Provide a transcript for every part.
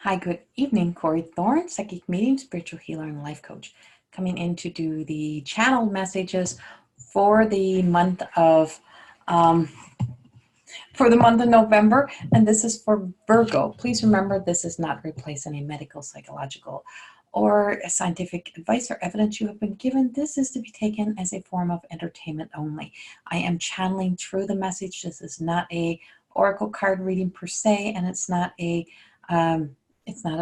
Hi, good evening. Corey Thorne, psychic medium, spiritual healer, and life coach, coming in to do the channeled messages for the month of um, November, and this is for Virgo. Please remember, this is not replace any medical, psychological, or scientific advice or evidence you have been given. This is to be taken as a form of entertainment only. I am channeling through the message. This is not a oracle card reading per se, and it's not a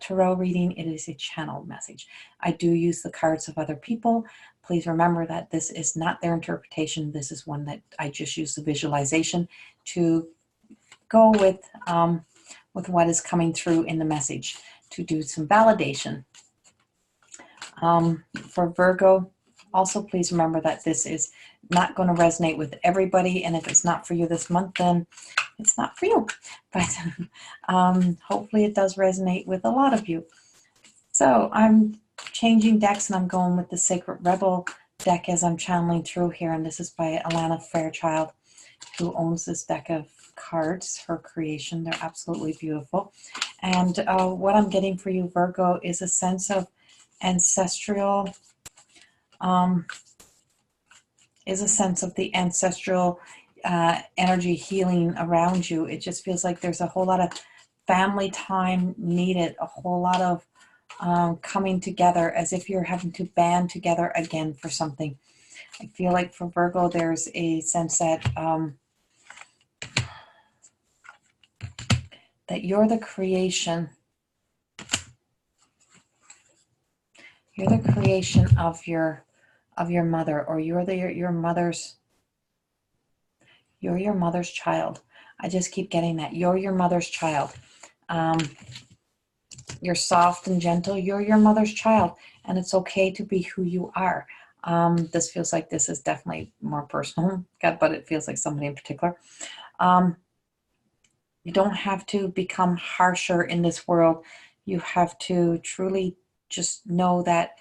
tarot reading. It is a channeled message. I do use the cards of other people. Please remember that this is not their interpretation. This is one that I just use the visualization to go with what is coming through in the message, to do some validation. For Virgo, also please remember that this is not going to resonate with everybody, and if it's not for you this month, then it's not for you. But hopefully it does resonate with a lot of you. So I'm changing decks, and I'm going with the Sacred Rebel deck as I'm channeling through here, and this is by Alana Fairchild, who owns this deck of cards, her creation. They're absolutely beautiful. And what I'm getting for you, Virgo, is a sense of ancestral, the ancestral energy healing around you. It just feels like there's a whole lot of family time needed, a whole lot of coming together, as if you're having to band together again for something. I feel like for Virgo, there's a sense that that you're the creation. You're the creation of your mother, or you're your mother's child. I just keep getting that. You're your mother's child. You're soft and gentle. You're your mother's child, and it's okay to be who you are. This feels like this is definitely more personal, but it feels like somebody in particular. You don't have to become harsher in this world. You have to truly just know that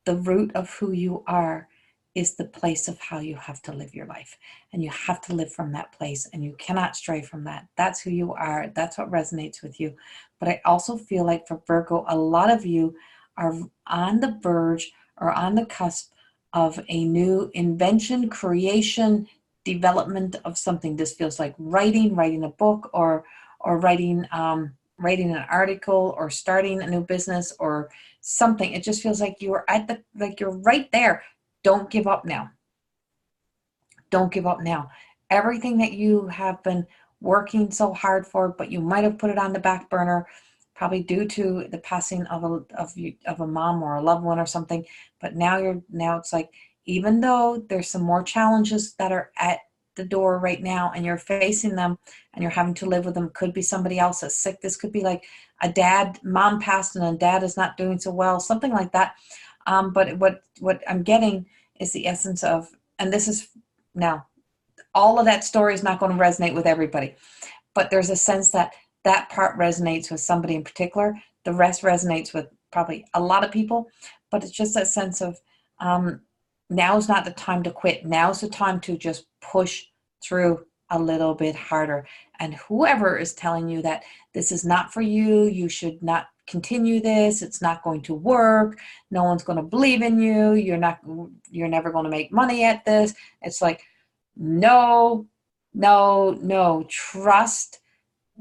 the root of who you are is the place of how you have to live your life. And you have to live from that place, and you cannot stray from that. That's who you are. That's what resonates with you. But I also feel like for Virgo, a lot of you are on the verge or on the cusp of a new invention, creation, development of something. This feels like writing a book, or writing an article, or starting a new business or something. It just feels like you're you're right there. Don't give up now. Don't give up now. Everything that you have been working so hard for, but you might have put it on the back burner, probably due to the passing of a mom or a loved one or something. But now it's like, even though there's some more challenges that are at the door right now, and you're facing them, and you're having to live with them. Could be somebody else that's sick. This could be like mom passed and a dad is not doing so well, something like that. But what I'm getting is the essence of, and this is now, all of that story is not going to resonate with everybody, but there's a sense that that part resonates with somebody in particular. The rest resonates with probably a lot of people, but it's just that sense of now's not the time to quit. Now's the time to just push through a little bit harder. And whoever is telling you that this is not for you, you should not continue this, it's not going to work, no one's going to believe in you, you're never going to make money at this. It's like, no, trust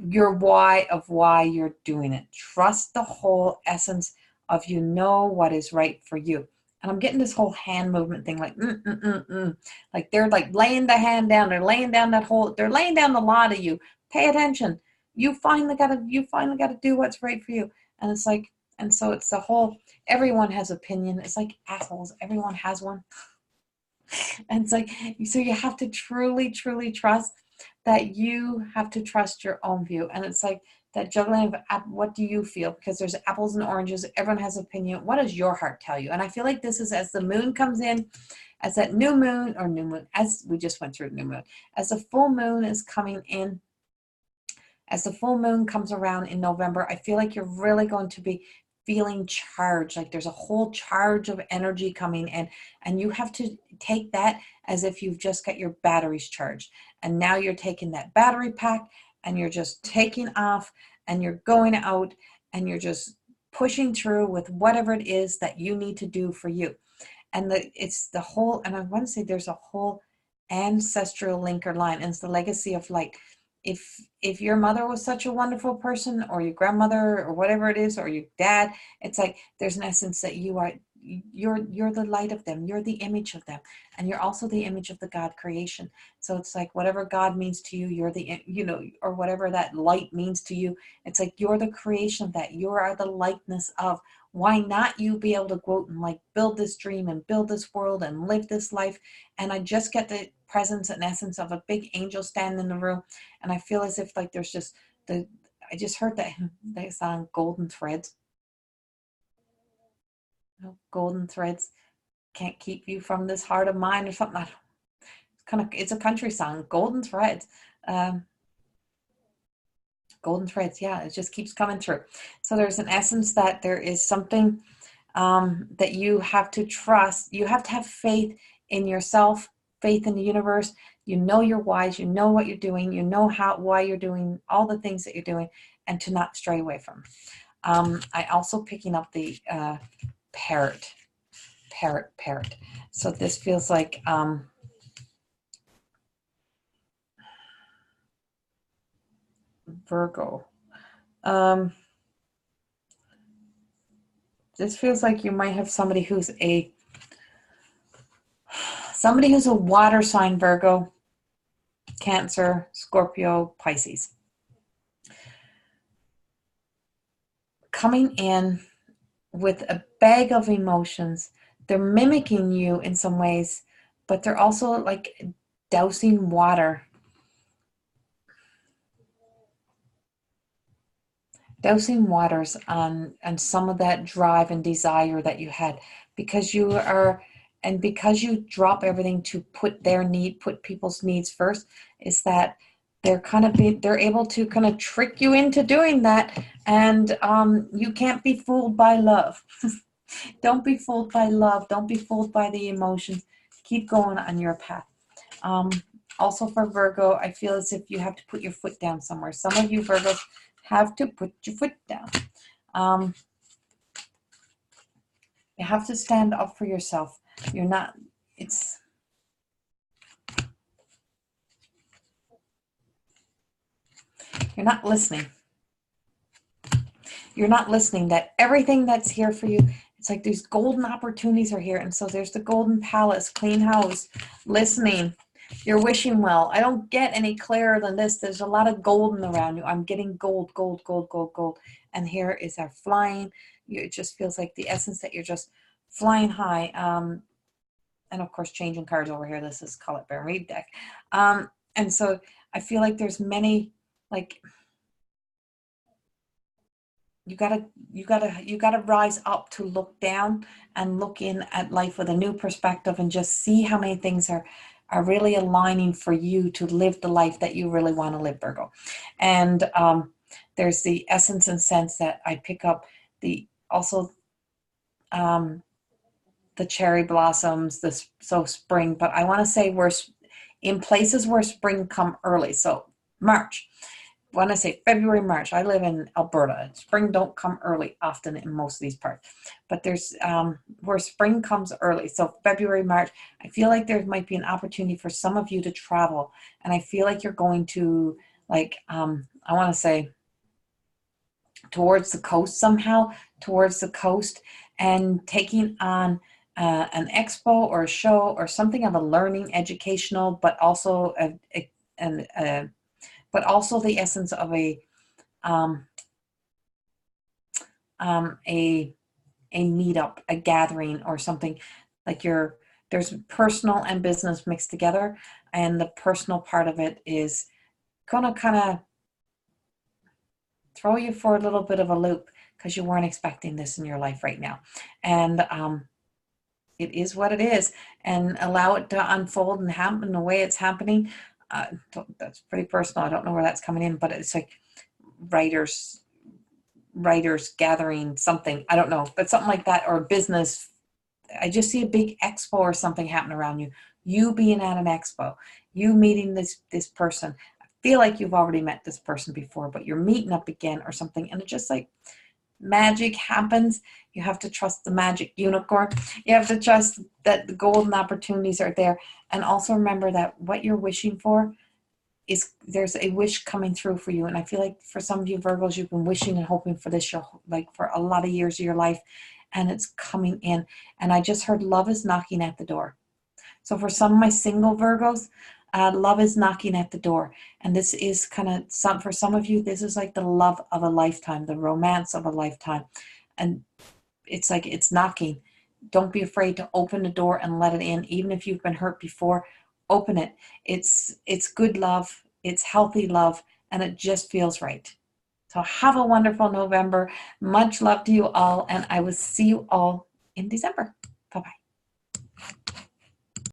your why of why you're doing it. Trust the whole essence of, you know what is right for you. And I'm getting this whole hand movement thing, like, like they're like laying the hand down. They're laying down they're laying down the law to you. Pay attention. You finally got to do what's right for you. And it's like, and so it's the whole, everyone has opinion. It's like assholes. Everyone has one. And it's like, so you have to truly, truly trust that you have to trust your own view. And it's like that juggling of, what do you feel? Because there's apples and oranges. Everyone has opinion. What does your heart tell you? And I feel like this is, as the moon comes in, as that new moon, as we just went through new moon, as the full moon is coming in, as the full moon comes around in November, I feel like you're really going to be feeling charged. Like there's a whole charge of energy coming in, and you have to take that as if you've just got your batteries charged. And now you're taking that battery pack and you're just taking off, and you're going out, and you're just pushing through with whatever it is that you need to do for you. And it's the whole, and I want to say there's a whole ancestral link or line, and it's the legacy of like, if your mother was such a wonderful person, or your grandmother, or whatever it is, or your dad, it's like there's an essence that you're the light of them, you're the image of them, and you're also the image of the God creation. So it's like whatever God means to you, you're the, or whatever that light means to you, it's like you're the creation of that, you are the likeness of. Why not you be able to go out and like build this dream and build this world and live this life? And I just get the presence and essence of a big angel standing in the room, and I feel as if like there's just I just heard that song Golden Threads. Golden threads can't keep you from this heart of mine, or something. It's a country song. Golden threads. Golden threads. Yeah, it just keeps coming through. So there's an essence that there is something that you have to trust. You have to have faith in yourself, faith in the universe. You know you're wise. You know what you're doing. You know why you're doing all the things that you're doing, and to not stray away from. I also picking up the parrot. So this feels like Virgo. This feels like you might have somebody who's a water sign: Virgo, Cancer, Scorpio, Pisces. Coming in with a bag of emotions. They're mimicking you in some ways, but they're also like dousing waters on some of that drive and desire that you had, because because you drop everything to put people's needs first, is that they're able to kind of trick you into doing that, and you can't be fooled by love. Don't be fooled by love. Don't be fooled by the emotions. Keep going on your path. Also for Virgo, I feel as if you have to put your foot down somewhere. Some of you Virgos have to put your foot down. You have to stand up for yourself. You're not listening. You're not listening. That everything that's here for you, it's like these golden opportunities are here. And so there's the golden palace, clean house, listening. You're wishing well. I don't get any clearer than this. There's a lot of golden around you. I'm getting gold. And here is our flying. It just feels like the essence that you're just flying high. And of course, changing cards over here. This is Call It Bear Read deck. And so I feel like there's many, like, you gotta rise up to look down and look in at life with a new perspective, and just see how many things are really aligning for you to live the life that you really want to live, Virgo. And there's the essence and sense that I pick up, the cherry blossoms, so spring, but I want to say we're in places where spring come early. So March. When I say February, March, I live in Alberta. Spring don't come early often in most of these parts, but there's where spring comes early. So February, March, I feel like there might be an opportunity for some of you to travel, and I feel like you're going to, like, I want to say towards the coast somehow, and taking on an expo or a show or something of a learning, educational, but also but also the essence of a meetup, a gathering, or something like there's personal and business mixed together, and the personal part of it is gonna kind of throw you for a little bit of a loop, because you weren't expecting this in your life right now, and it is what it is, and allow it to unfold and happen the way it's happening. That's pretty personal. I don't know where that's coming in, but it's like writers gathering something. I don't know, but something like that, or business. I just see a big expo or something happening around you. You being at an expo, you meeting this person. I feel like you've already met this person before, but you're meeting up again or something. And it's just like, magic happens, you have to trust the magic unicorn. You have to trust that the golden opportunities are there. And also remember that what you're wishing for is, there's a wish coming through for you. And I feel like for some of you Virgos, you've been wishing and hoping for this like for a lot of years of your life, and it's coming in. And I just heard love is knocking at the door. So for some of my single Virgos, love is knocking at the door. And this is kind of for some of you, this is like the love of a lifetime, the romance of a lifetime. And it's like it's knocking. Don't be afraid to open the door and let it in. Even if you've been hurt before, open it. It's good love. It's healthy love. And it just feels right. So have a wonderful November. Much love to you all. And I will see you all in December. Bye-bye.